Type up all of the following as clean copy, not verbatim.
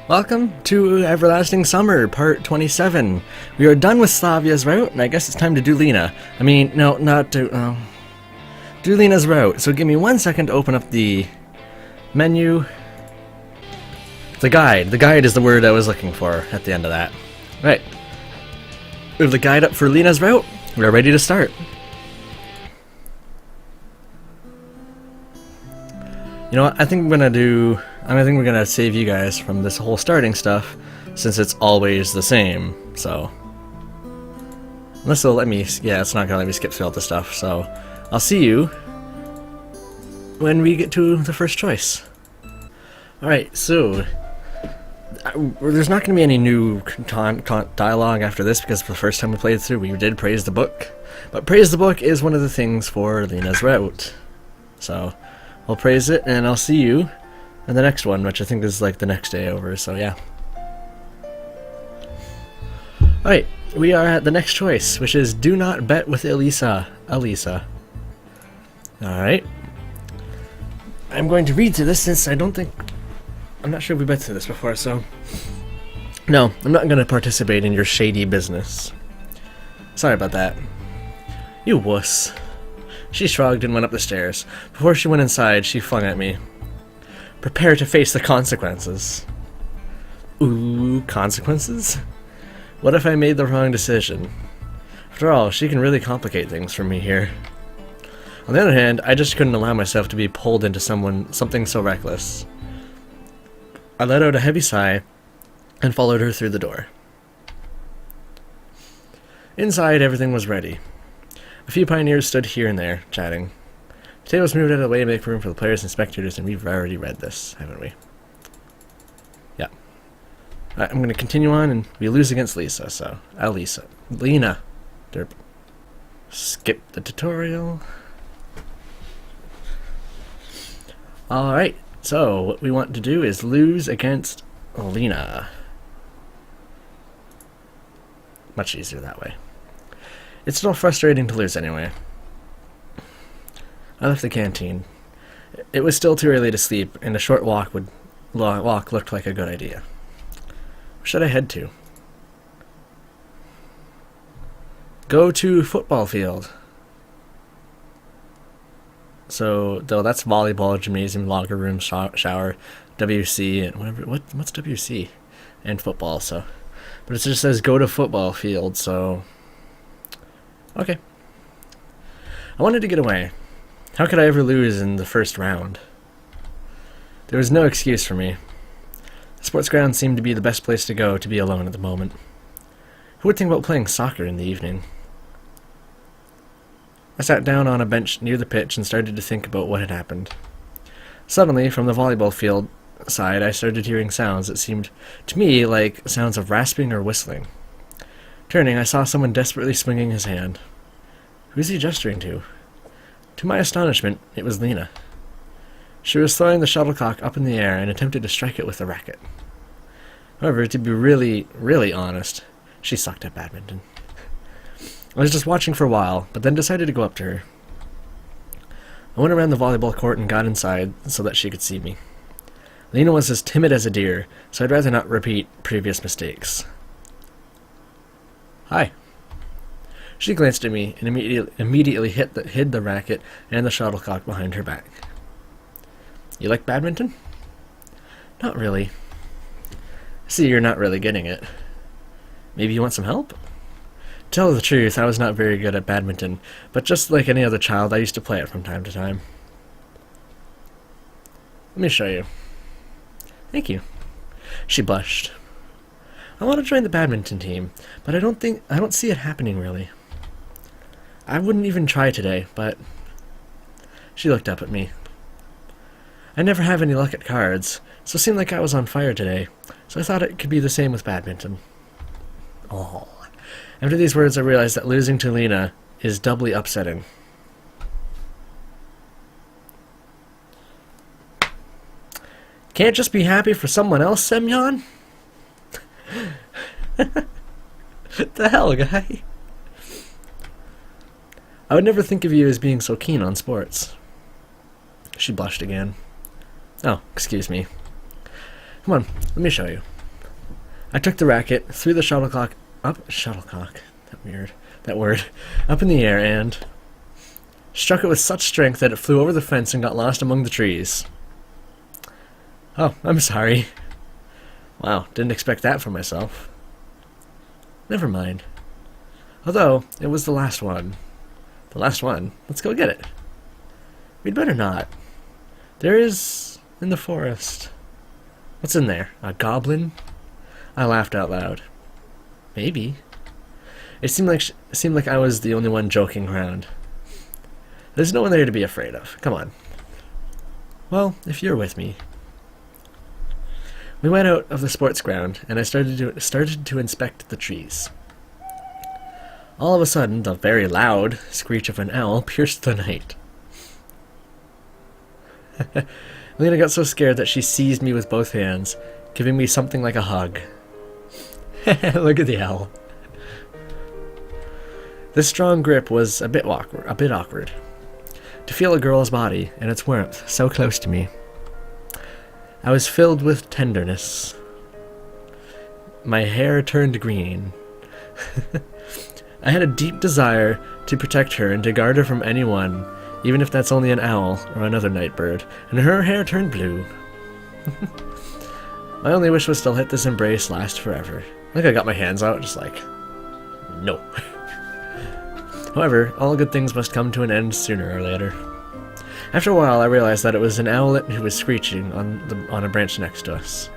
Welcome to Everlasting Summer, part 27. We are done with Slavia's route, and I guess it's time to do Lena. I mean, no, not do... do Lena's route. So give me 1 second to open up the menu. The guide. The guide is the word I was looking for at the end of that. Right. We have the guide up for Lena's route. We are ready to start. You know what? I think we're gonna save you guys from this whole starting stuff, since it's always the same. So, unless it'll let me, yeah, it's not gonna let me skip through all the stuff. So, I'll see you when we get to the first choice. All right, so there's not gonna be any new dialogue after this because the first time we played through, we did praise the book, but praise the book is one of the things for Lena's route. So. I'll praise it, and I'll see you in the next one, which I think is like the next day over, so yeah. Alright, we are at the next choice, which is do not bet with Elisa. Alright. I'm going to read through this since I'm not sure we bet through this before, so... No, I'm not going to participate in your shady business. Sorry about that. You wuss. She shrugged and went up the stairs. Before she went inside, she flung at me. Prepare to face the consequences. Ooh, consequences? What if I made the wrong decision? After all, she can really complicate things for me here. On the other hand, I just couldn't allow myself to be pulled into something so reckless. I let out a heavy sigh and followed her through the door. Inside, everything was ready. A few pioneers stood here and there, chatting. The tables moved out of the way to make room for the players and spectators, and we've already read this, haven't we? Yeah. Alright, I'm going to continue on, and we lose against Lisa, so... Lena. Derp. Skip the tutorial. Alright, so what we want to do is lose against Lena. Much easier that way. It's still frustrating to lose anyway. I left the canteen. It was still too early to sleep, and a short walk looked like a good idea. Where should I head to? Go to football field. So, though that's volleyball, gymnasium, locker room, shower, WC, and whatever. What's WC? And football. So, but it just says go to football field. So. Okay. I wanted to get away. How could I ever lose in the first round? There was no excuse for me. The sports ground seemed to be the best place to go to be alone at the moment. Who would think about playing soccer in the evening? I sat down on a bench near the pitch and started to think about what had happened. Suddenly, from the volleyball field side, I started hearing sounds that seemed to me like sounds of rasping or whistling. Turning, I saw someone desperately swinging his hand. Who was he gesturing to? To my astonishment, it was Lena. She was throwing the shuttlecock up in the air and attempted to strike it with the racket. However, to be really, really honest, she sucked at badminton. I was just watching for a while, but then decided to go up to her. I went around the volleyball court and got inside so that she could see me. Lena was as timid as a deer, so I'd rather not repeat previous mistakes. Hi. She glanced at me and immediately hid the racket and the shuttlecock behind her back. You like badminton? Not really. See, you're not really getting it. Maybe you want some help? To tell the truth, I was not very good at badminton, but just like any other child, I used to play it from time to time. Let me show you. Thank you. She blushed. I want to join the badminton team, but I don't see it happening really. I wouldn't even try today, but... She looked up at me. I never have any luck at cards, so it seemed like I was on fire today, so I thought it could be the same with badminton. Oh. After these words, I realized that losing to Lena is doubly upsetting. Can't just be happy for someone else, Semyon? What the hell, guy? I would never think of you as being so keen on sports. She blushed again. Oh, excuse me. Come on, let me show you. I took the racket, threw the shuttlecock, that word, up in the air and struck it with such strength that it flew over the fence and got lost among the trees. Oh, I'm sorry. Wow, didn't expect that from myself. Never mind. Although, it was the last one. The last one? Let's go get it. We'd better not. There is in the forest. What's in there? A goblin? I laughed out loud. Maybe. It seemed like I was the only one joking around. There's no one there to be afraid of. Come on. Well, if you're with me. We went out of the sports ground, and I started to inspect the trees. All of a sudden, the very loud screech of an owl pierced the night. Lena got so scared that she seized me with both hands, giving me something like a hug. Look at the owl. This strong grip was a bit awkward. To feel a girl's body and its warmth so close to me, I was filled with tenderness. My hair turned green. I had a deep desire to protect her and to guard her from anyone, even if that's only an owl or another night bird, and her hair turned blue. My only wish was to let this embrace last forever. I got my hands out, just like, no. However, all good things must come to an end sooner or later. After a while, I realized that it was an owlet who was screeching on a branch next to us.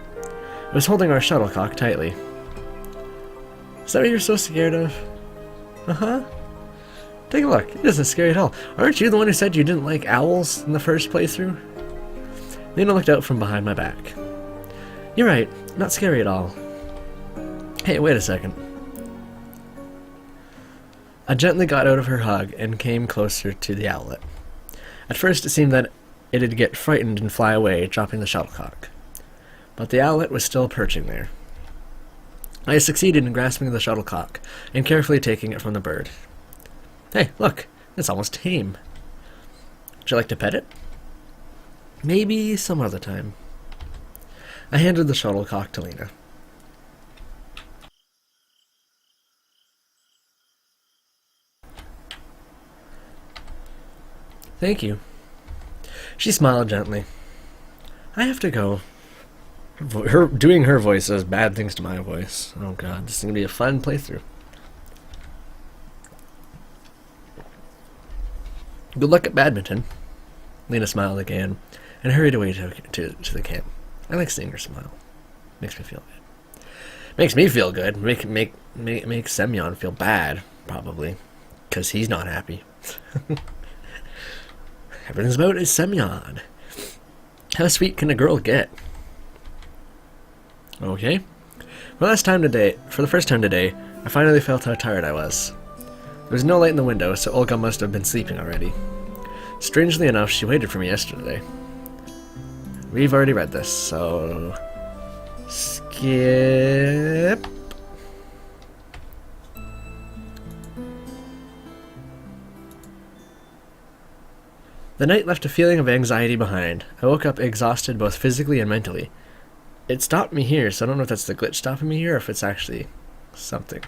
It was holding our shuttlecock tightly. Is that what you're so scared of? Uh-huh. Take a look. It isn't scary at all. Aren't you the one who said you didn't like owls in the first playthrough? Lena looked out from behind my back. You're right. Not scary at all. Hey, wait a second. I gently got out of her hug and came closer to the owlet. At first it seemed that it'd get frightened and fly away, dropping the shuttlecock. But the owlet was still perching there. I succeeded in grasping the shuttlecock and carefully taking it from the bird. Hey, look, it's almost tame. Would you like to pet it? Maybe some other time. I handed the shuttlecock to Lena. Thank you. She smiled gently. I have to go. Doing her voice does bad things to my voice. Oh god, this is going to be a fun playthrough. Good luck at badminton. Lena smiled again and hurried away to the camp. I like seeing her smile. Makes me feel good. Makes me feel good. Makes Semyon feel bad, probably. Because he's not happy. Everything's about is Semyon. How sweet can a girl get? Okay. For the first time today, I finally felt how tired I was. There was no light in the window, so Olga must have been sleeping already. Strangely enough, she waited for me yesterday. We've already read this, so... skip... The night left a feeling of anxiety behind. I woke up exhausted both physically and mentally. It stopped me here, so I don't know if that's the glitch stopping me here or if it's actually something.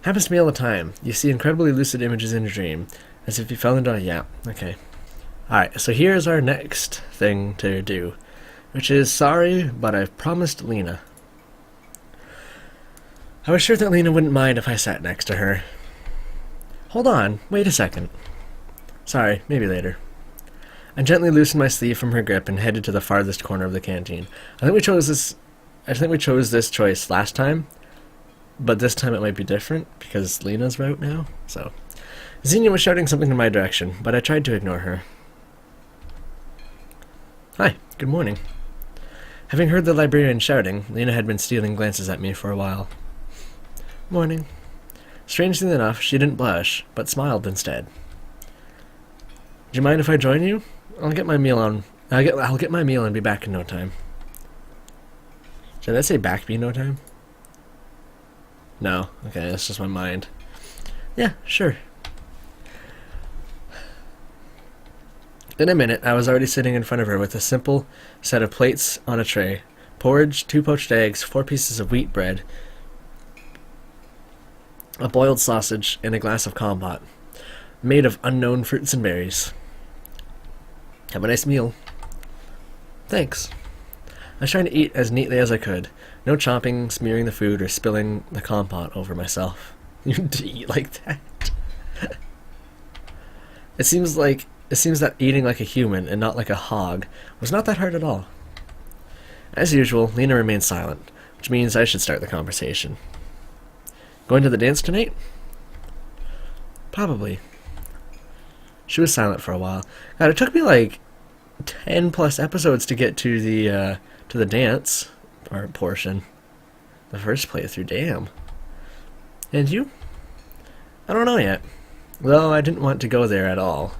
Happens to me all the time. You see incredibly lucid images in a dream, as if you fell into a... yeah, okay. Alright, so here's our next thing to do, which is, sorry, but I've promised Lena. I was sure that Lena wouldn't mind if I sat next to her. Hold on, wait a second. Sorry, maybe later. I gently loosened my sleeve from her grip and headed to the farthest corner of the canteen. I think we chose this choice last time, but this time it might be different because Lena's route now. So, Xenia was shouting something in my direction, but I tried to ignore her. Hi, good morning. Having heard the librarian shouting, Lena had been stealing glances at me for a while. Morning. Strangely enough, she didn't blush, but smiled instead. Do you mind if I join you? I'll get my meal and be back in no time. Should I say back be no time? No. Okay, that's just my mind. Yeah, sure. In a minute, I was already sitting in front of her with a simple set of plates on a tray, porridge, 2 poached eggs, 4 pieces of wheat bread, a boiled sausage, and a glass of compote, made of unknown fruits and berries. Have a nice meal. Thanks. I was trying to eat as neatly as I could. No chomping, smearing the food, or spilling the compote over myself. You to eat like that? It seems that eating like a human and not like a hog was not that hard at all. As usual, Lena remained silent, which means I should start the conversation. Going to the dance tonight? Probably. She was silent for a while. God, it took me like 10 plus episodes to get to the dance portion. The first playthrough, damn. And you? I don't know yet. Though I didn't want to go there at all.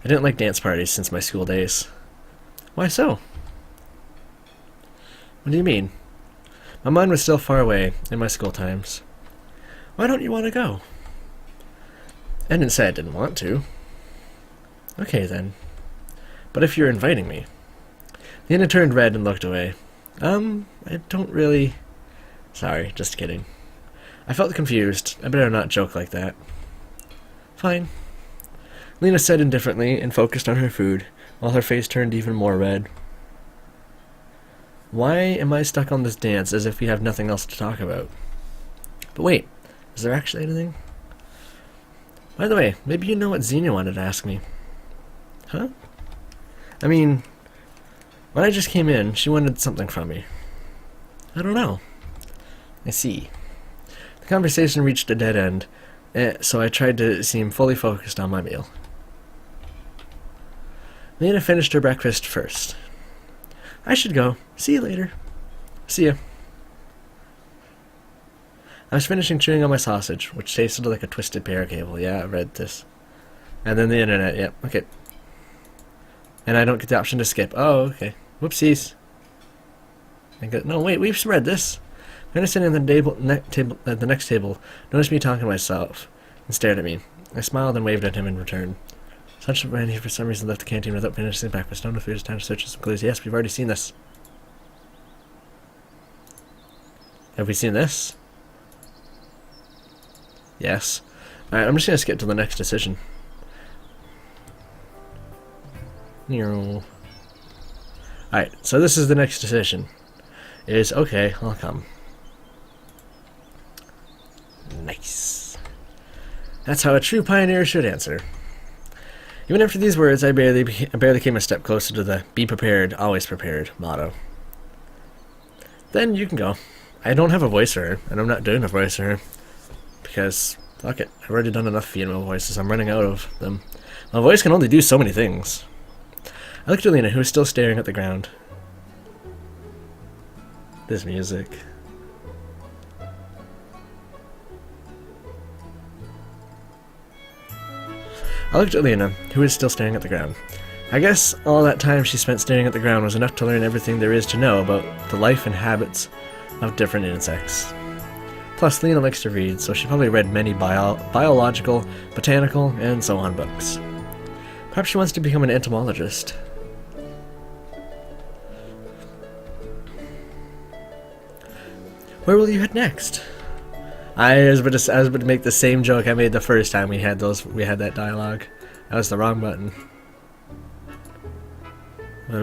I didn't like dance parties since my school days. Why so? What do you mean? My mind was still far away in my school times. Why don't you want to go? I didn't say I didn't want to. Okay then. But if you're inviting me. Lena turned red and looked away. I don't really... Sorry, just kidding. I felt confused. I better not joke like that. Fine. Lena said indifferently and focused on her food, while her face turned even more red. Why am I stuck on this dance as if we have nothing else to talk about? But wait, is there actually anything? By the way, maybe you know what Xenia wanted to ask me. Huh? I mean, when I just came in, she wanted something from me. I don't know. I see. The conversation reached a dead end, so I tried to seem fully focused on my meal. Lena finished her breakfast first. I should go. See you later. See ya. I was finishing chewing on my sausage, which tasted like a twisted pair cable. Yeah, I read this. And then the internet, yep, okay. And I don't get the option to skip. Oh, okay. Whoopsies. No, wait, we've read this. Lena sitting at the next table noticed me talking to myself and stared at me. I smiled and waved at him in return. Such a man, he for some reason left the canteen without finishing breakfast. Don't know if it was time to search some clues. Yes, we've already seen this. Have we seen this? Yes. Alright, I'm just gonna skip to the next decision. Alright, so this is the next decision. Is okay, I'll come. Nice. That's how a true pioneer should answer. Even after these words, I barely came a step closer to the "be prepared, always prepared" motto. Then you can go. I don't have a voice for her, and I'm not doing a voice for her. Because, fuck it, I've already done enough female voices, I'm running out of them. My voice can only do so many things. I looked at Lena, who was still staring at the ground. This music. I looked at Lena, who was still staring at the ground. I guess all that time she spent staring at the ground was enough to learn everything there is to know about the life and habits of different insects. Plus, Lena likes to read, so she probably read many biological, botanical, and so on books. Perhaps she wants to become an entomologist. Where will you head next? I was about to make the same joke I made the first time we had that dialogue. That was the wrong button.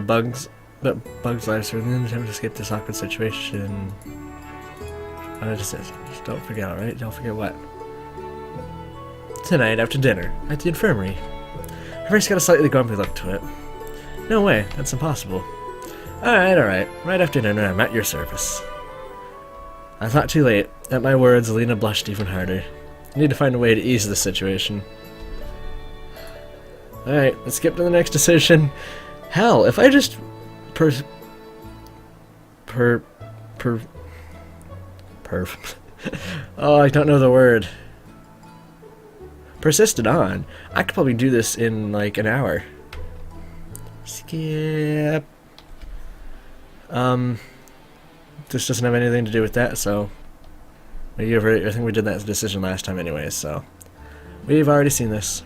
Bugs lives are in time to escape this awkward situation. Just don't forget, alright? Don't forget what? Tonight after dinner, at the infirmary. Her face got a slightly grumpy look to it. No way, that's impossible. Alright. Right after dinner, I'm at your service. I thought too late. At my words, Lena blushed even harder. I need to find a way to ease the situation. Alright, let's skip to the next decision. Hell, if I just oh, I don't know the word. Persisted on. I could probably do this in like an hour. Skip. This doesn't have anything to do with that, so I think we did that decision last time anyways, so we've already seen this.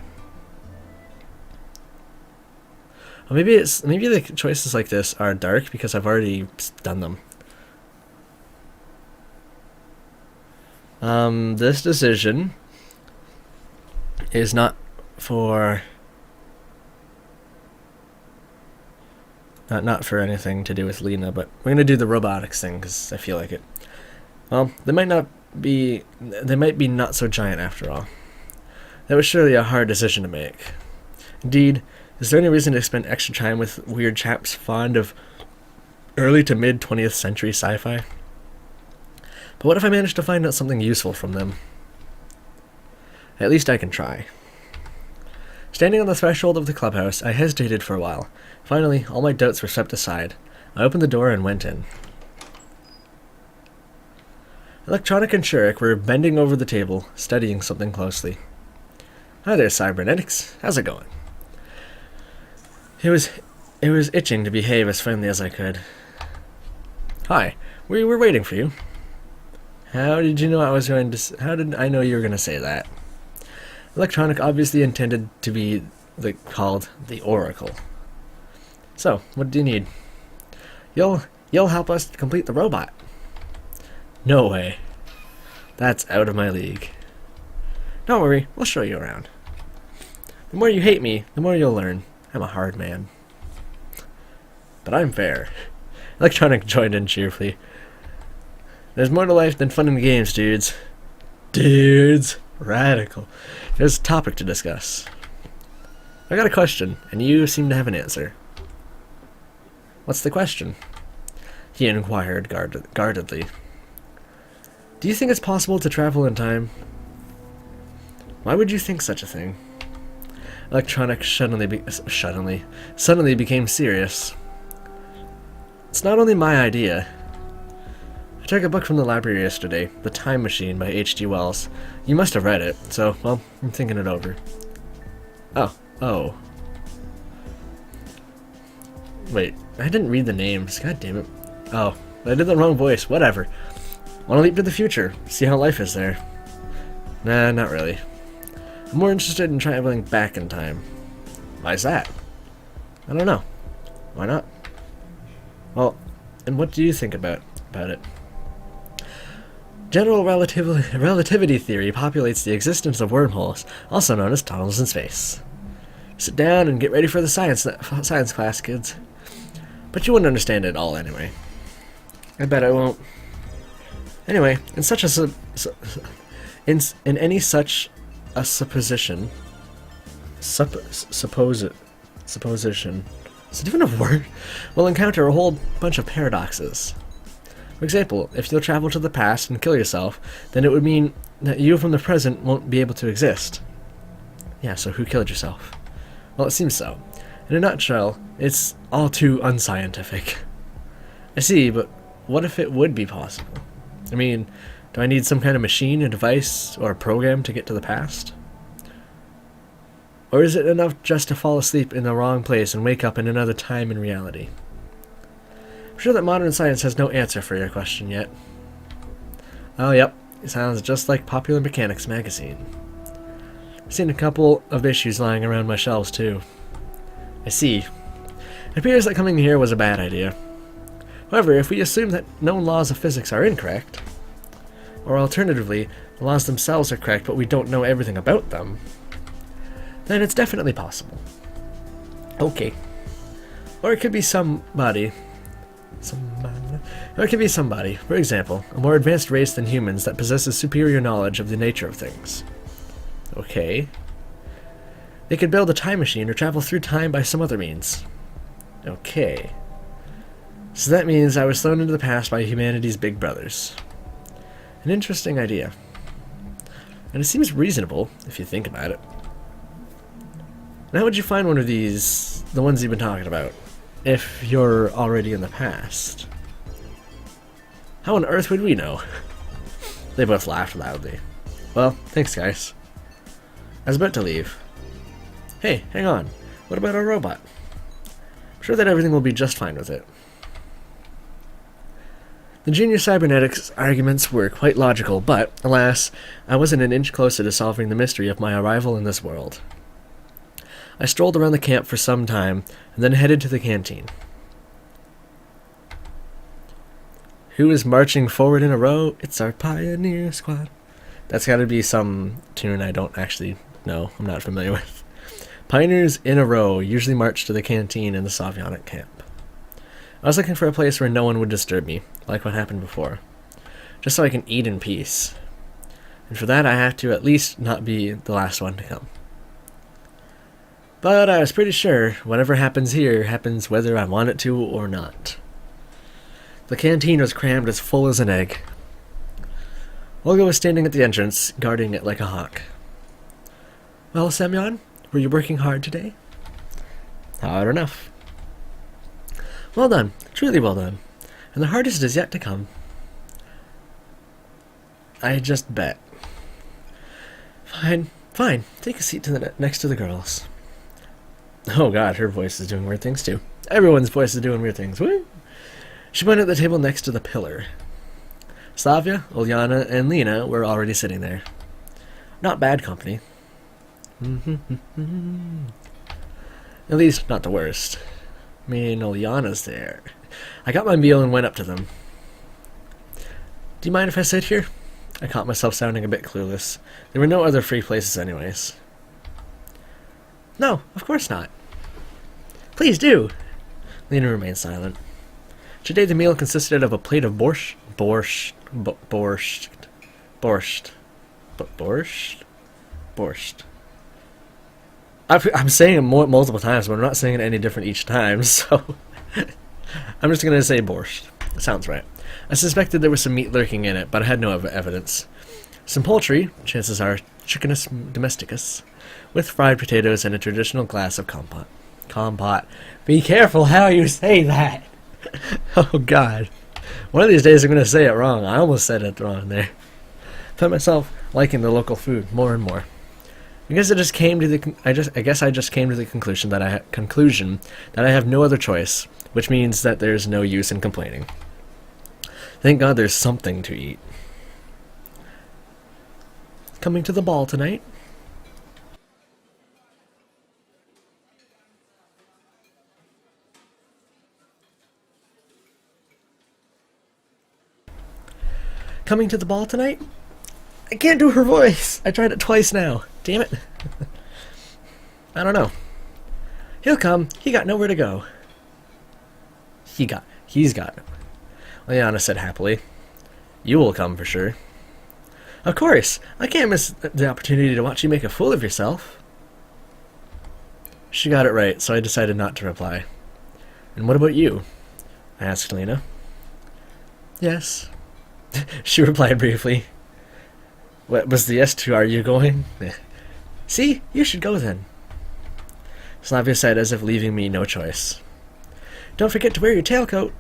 Or maybe the choices like this are dark because I've already done them. This decision is not for... Not for anything to do with Lena, but we're going to do the robotics thing because I feel like it. Well, they might be not so giant after all. That was surely a hard decision to make. Indeed, is there any reason to spend extra time with weird chaps fond of early to mid 20th century sci-fi? But what if I manage to find out something useful from them? At least I can try. Standing on the threshold of the clubhouse, I hesitated for a while. Finally, all my doubts were swept aside. I opened the door and went in. Electronic and Shurik were bending over the table, studying something closely. Hi there, cybernetics. How's it going? It was itching to behave as friendly as I could. Hi, we were waiting for you. How did you know how did I know you were going to say that? Electronic obviously intended to be called the Oracle. So, what do you need? You'll help us complete the robot. No way. That's out of my league. Don't worry, we'll show you around. The more you hate me, the more you'll learn. I'm a hard man. But I'm fair. Electronic joined in cheerfully. There's more to life than fun and games, dudes. Dudes. Radical. There's a topic to discuss. I got a question, and you seem to have an answer. What's the question? He inquired guardedly. Do you think it's possible to travel in time? Why would you think such a thing? Electronic suddenly became serious. It's not only my idea. I took a book from the library yesterday, The Time Machine by H.G. Wells. You must have read it, so, well, I'm thinking it over. Oh. Wait, I didn't read the names. God damn it. Oh, I did the wrong voice. Whatever. Want to leap to the future, see how life is there. Nah, not really. I'm more interested in traveling back in time. Why's that? I don't know. Why not? Well, and what do you think about it? General relativity theory populates the existence of wormholes, also known as tunnels in space. Sit down and get ready for the science class, kids. But you wouldn't understand it all anyway. I bet I won't. Anyway, in such a in any such a supposition. Supposition. Is it even a word? We'll encounter a whole bunch of paradoxes. For example, if you'll travel to the past and kill yourself, then it would mean that you from the present won't be able to exist. Yeah, so who killed yourself? Well, it seems so. In a nutshell, it's all too unscientific. I see, but what if it would be possible? I mean, do I need some kind of machine, a device, or a program to get to the past? Or is it enough just to fall asleep in the wrong place and wake up in another time in reality? I'm sure that modern science has no answer for your question yet. Oh, yep. It sounds just like Popular Mechanics magazine. I've seen a couple of issues lying around my shelves, too. I see. It appears that coming here was a bad idea. However, if we assume that known laws of physics are incorrect, or alternatively, the laws themselves are correct but we don't know everything about them, then it's definitely possible. Okay. Or it could be somebody. Or it could be somebody, for example, a more advanced race than humans that possesses superior knowledge of the nature of things. Okay. They could build a time machine or travel through time by some other means. Okay. So that means I was thrown into the past by humanity's big brothers. An interesting idea. And it seems reasonable, if you think about it. And how would you find one of these, the ones you've been talking about, if you're already in the past? How on earth would we know? They both laughed loudly. Well, thanks guys. I was about to leave. Hey, hang on. What about our robot? I'm sure that everything will be just fine with it. The junior cybernetics arguments were quite logical, but, alas, I wasn't an inch closer to solving the mystery of my arrival in this world. I strolled around the camp for some time, and then headed to the canteen. Who is marching forward in a row? It's our pioneer squad. That's got to be some tune I don't actually know. I'm not familiar with. Pioneers in a row usually march to the canteen in the Semyon camp. I was looking for a place where no one would disturb me, like what happened before, just so I can eat in peace. And for that I have to at least not be the last one to come. But I was pretty sure whatever happens here happens whether I want it to or not. The canteen was crammed as full as an egg. Olga was standing at the entrance, guarding it like a hawk. Well, Semyon, were you working hard today? Hard enough. Well done, truly well done. And the hardest is yet to come. I just bet. Fine. Take a seat next to the girls. Oh god, her voice is doing weird things too. Everyone's voice is doing weird things. Woo! She went at the table next to the pillar. Slavia, Ulyana, and Lena were already sitting there. Not bad company. At least, not the worst. Me and Ulyana's there. I got my meal and went up to them. Do you mind if I sit here? I caught myself sounding a bit clueless. There were no other free places anyways. No, of course not. Please do. Lena remained silent. Today the meal consisted of a plate of borscht. I'm saying it multiple times, but I'm not saying it any different each time, so I'm just going to say borscht. It sounds right. I suspected there was some meat lurking in it, but I had no evidence. Some poultry, chances are chickenus domesticus, with fried potatoes and a traditional glass of compote. Compote. Be careful how you say that! Oh god. One of these days I'm going to say it wrong. I almost said it wrong there. I found myself liking the local food more and more. I guess I just came to the conclusion that I have no other choice, which means that there's no use in complaining. Thank God there's something to eat. Coming to the ball tonight? Coming to the ball tonight? I can't do her voice. I tried it twice now. Damn it. I don't know. He'll come. He got nowhere to go. He's got. Lena said happily. You will come for sure. Of course. I can't miss the opportunity to watch you make a fool of yourself. She got it right, so I decided not to reply. And what about you? I asked Lena. Yes. She replied briefly. What was the yes to are you going? See, you should go then. Slavia said as if leaving me no choice. Don't forget to wear your tailcoat.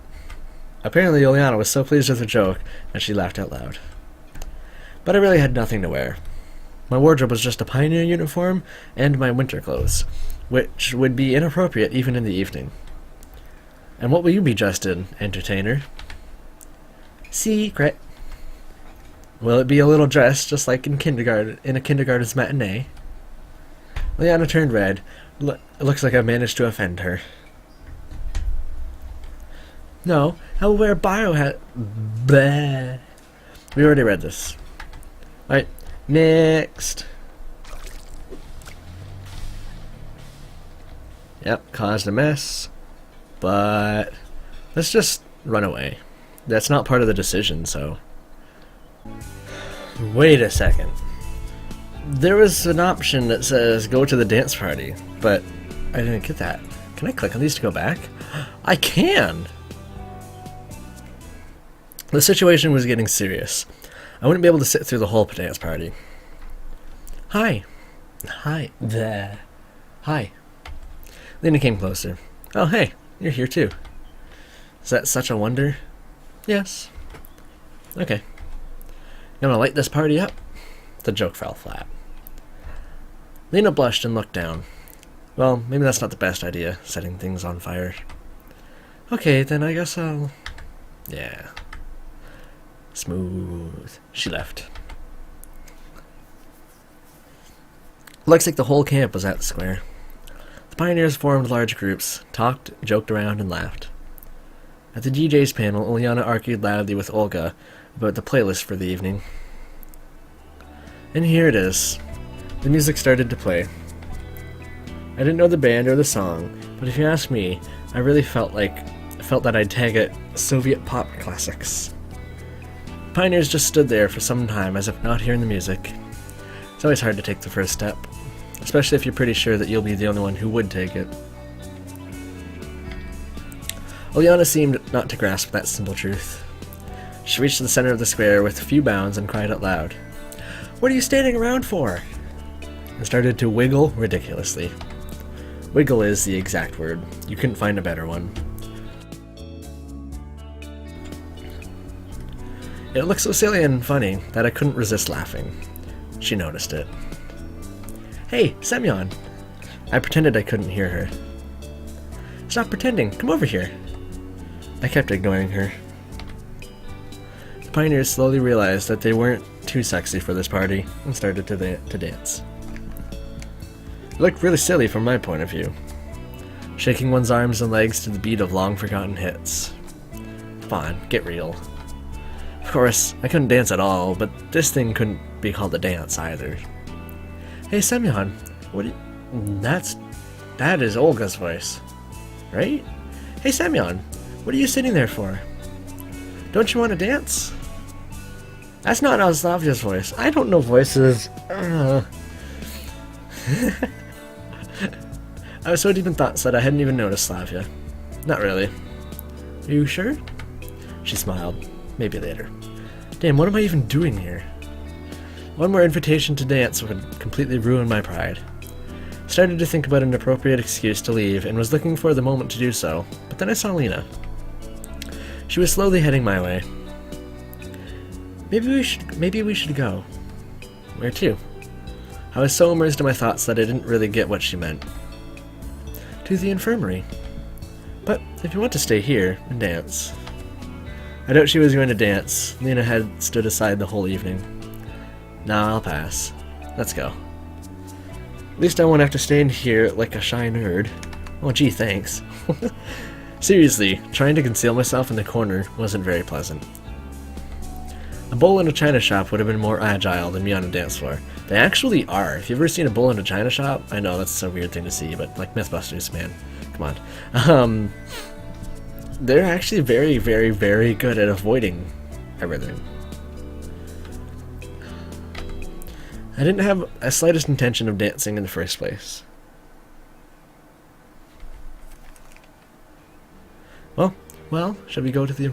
Apparently Ulyana was so pleased with her joke that she laughed out loud. But I really had nothing to wear. My wardrobe was just a pioneer uniform and my winter clothes, which would be inappropriate even in the evening. And what will you be dressed in, entertainer? Secret. Will it be a little dress, just like in a kindergarten's matinee? Lena turned red. It looks like I managed to offend her. No, I will wear a bio hat. Bleh. We already read this. Alright, next. Yep, caused a mess. But let's just run away. That's not part of the decision, so... Wait a second. There was an option that says go to the dance party, but I didn't get that. Can I click on these to go back? I can! The situation was getting serious. I wouldn't be able to sit through the whole dance party. Hi. Hi. There. Hi. Lena came closer. Oh, hey. You're here too. Is that such a wonder? Yes. Okay. You wanna light this party up? The joke fell flat. Lena blushed and looked down. Well, maybe that's not the best idea, setting things on fire. Okay, then I guess I'll... Yeah. Smooth. She left. Looks like the whole camp was at the square. The pioneers formed large groups, talked, joked around, and laughed. At the DJ's panel, Ulyana argued loudly with Olga about the playlist for the evening. And here it is. The music started to play. I didn't know the band or the song, but if you ask me, I really felt that I'd tag it Soviet pop classics. Pioneers just stood there for some time as if not hearing the music. It's always hard to take the first step, especially if you're pretty sure that you'll be the only one who would take it. Lena seemed not to grasp that simple truth. She reached the center of the square with a few bounds and cried out loud, "What are you standing around for?" and started to wiggle ridiculously. Wiggle is the exact word. You couldn't find a better one. It looked so silly and funny that I couldn't resist laughing. She noticed it. "Hey, Semyon!" I pretended I couldn't hear her. "Stop pretending! Come over here!" I kept ignoring her. The pioneers slowly realized that they weren't too sexy for this party and started to dance. It looked really silly from my point of view, shaking one's arms and legs to the beat of long-forgotten hits. Come on, get real. Of course, I couldn't dance at all, but this thing couldn't be called a dance either. "Hey, Semyon, that is Olga's voice, right? Hey, Semyon, what are you sitting there for? Don't you want to dance?" That's not Slavya's voice. I don't know voices. I was so deep in thoughts that I hadn't even noticed Slavia. Not really. "Are you sure?" She smiled. "Maybe later." Damn, what am I even doing here? One more invitation to dance would completely ruin my pride. I started to think about an appropriate excuse to leave and was looking for the moment to do so, but then I saw Lena. She was slowly heading my way. Maybe we should go." "Where to?" I was so immersed in my thoughts that I didn't really get what she meant. "To the infirmary." "But if you want to stay here and dance." I doubt she was going to dance. Lena had stood aside the whole evening. "Nah, I'll pass. Let's go." "At least I won't have to stand here like a shy nerd." "Oh gee, thanks." Seriously, trying to conceal myself in the corner wasn't very pleasant. A bull in a china shop would have been more agile than me on a dance floor. They actually are. If you've ever seen a bull in a china shop, I know that's a weird thing to see, but like Mythbusters, man. Come on. They're actually very, very, very good at avoiding everything. I didn't have a slightest intention of dancing in the first place. Well, shall we go to the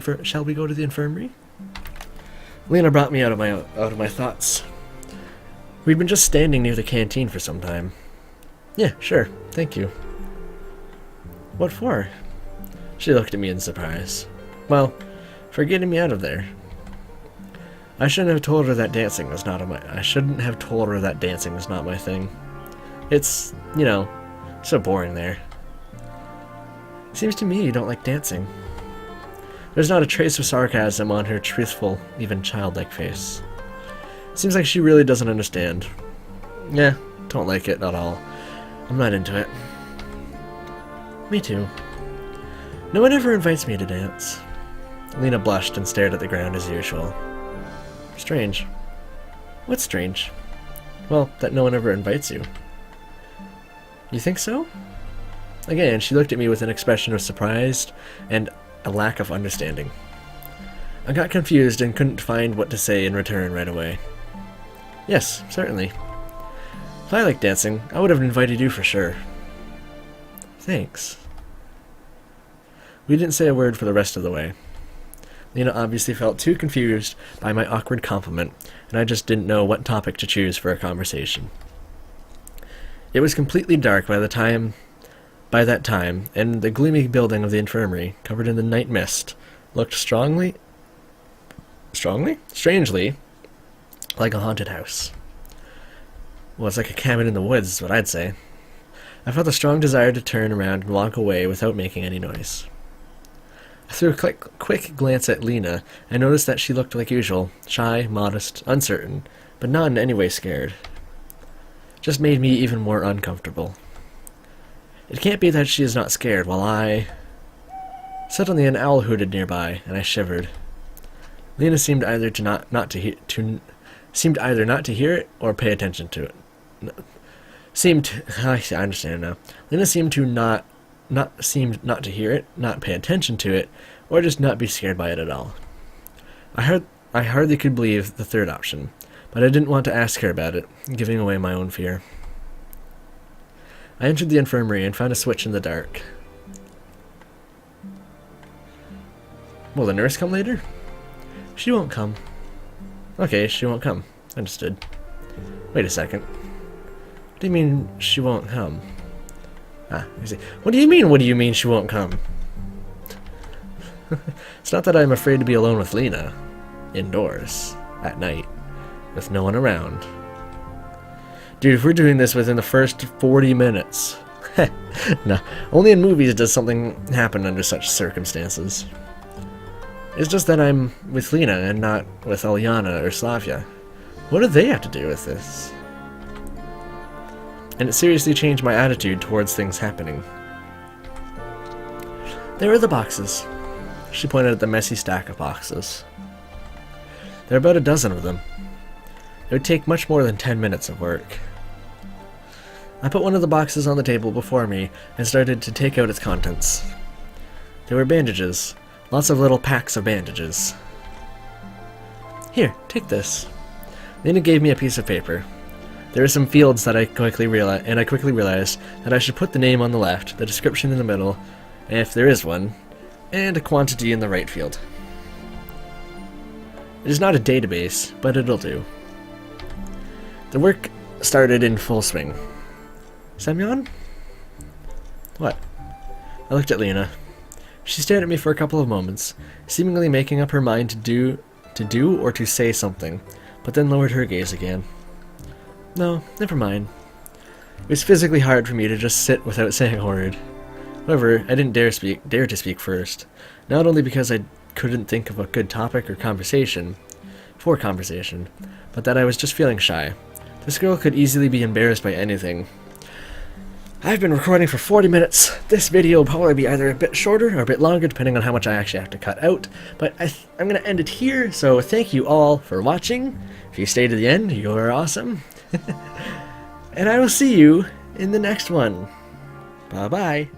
infirmary? Lena brought me out of my thoughts. We'd been just standing near the canteen for some time. "Yeah, sure, thank you." "What for?" She looked at me in surprise. "Well, for getting me out of there." I shouldn't have told her that dancing was not my thing. It's, so boring there. "Seems to me you don't like dancing." There's not a trace of sarcasm on her truthful, even childlike face. Seems like she really doesn't understand. "Yeah, don't like it at all. I'm not into it." "Me too. No one ever invites me to dance." Lena blushed and stared at the ground as usual. "Strange." "What's strange?" "Well, that no one ever invites you." "You think so?" Again, she looked at me with an expression of surprise and a lack of understanding. I got confused and couldn't find what to say in return right away. "Yes, certainly. If I liked dancing, I would have invited you for sure." "Thanks." We didn't say a word for the rest of the way. Lena obviously felt too confused by my awkward compliment, and I just didn't know what topic to choose for a conversation. It was completely dark by that time, and the gloomy building of the infirmary, covered in the night mist, looked strangely, like a haunted house. Well, it's like a cabin in the woods, is what I'd say. I felt a strong desire to turn around and walk away without making any noise. I threw a quick glance at Lena and noticed that she looked like usual, shy, modest, uncertain, but not in any way scared. Just made me even more uncomfortable. It can't be that she is not scared while I... Suddenly an owl hooted nearby, and I shivered. Lena seemed either to seemed either not to hear it or pay attention to it. I understand now. Lena seemed not to hear it, not pay attention to it, or just not be scared by it at all. I hardly could believe the third option, but I didn't want to ask her about it, giving away my own fear. I entered the infirmary and found a switch in the dark. Will the nurse come later? She won't come. Okay, she won't come. Understood. Wait a second. What do you mean she won't come? Ah, I see. What do you mean she won't come? It's not that I'm afraid to be alone with Lena. Indoors. At night. With no one around. Dude, if we're doing this within the first 40 minutes. No, only in movies does something happen under such circumstances. It's just that I'm with Lena and not with Alyana or Slavia. What do they have to do with this? And it seriously changed my attitude towards things happening. There are the boxes. She pointed at the messy stack of boxes. There are about a dozen of them. It would take much more than 10 minutes of work. I put one of the boxes on the table before me and started to take out its contents. There were bandages. Lots of little packs of bandages. Here, take this. Lena gave me a piece of paper. There are some fields that I quickly realized that I should put the name on the left, the description in the middle, if there is one, and a quantity in the right field. It is not a database, but it'll do. The work started in full swing. Semyon? What? I looked at Lena. She stared at me for a couple of moments, seemingly making up her mind to do or to say something, but then lowered her gaze again. No, never mind. It was physically hard for me to just sit without saying a word. However, I didn't dare to speak first, not only because I couldn't think of a good topic or conversation, but that I was just feeling shy. This girl could easily be embarrassed by anything. I've been recording for 40 minutes. This video will probably be either a bit shorter or a bit longer, depending on how much I actually have to cut out. But I'm going to end it here, so thank you all for watching. If you stayed to the end, you're awesome. And I will see you in the next one. Bye-bye.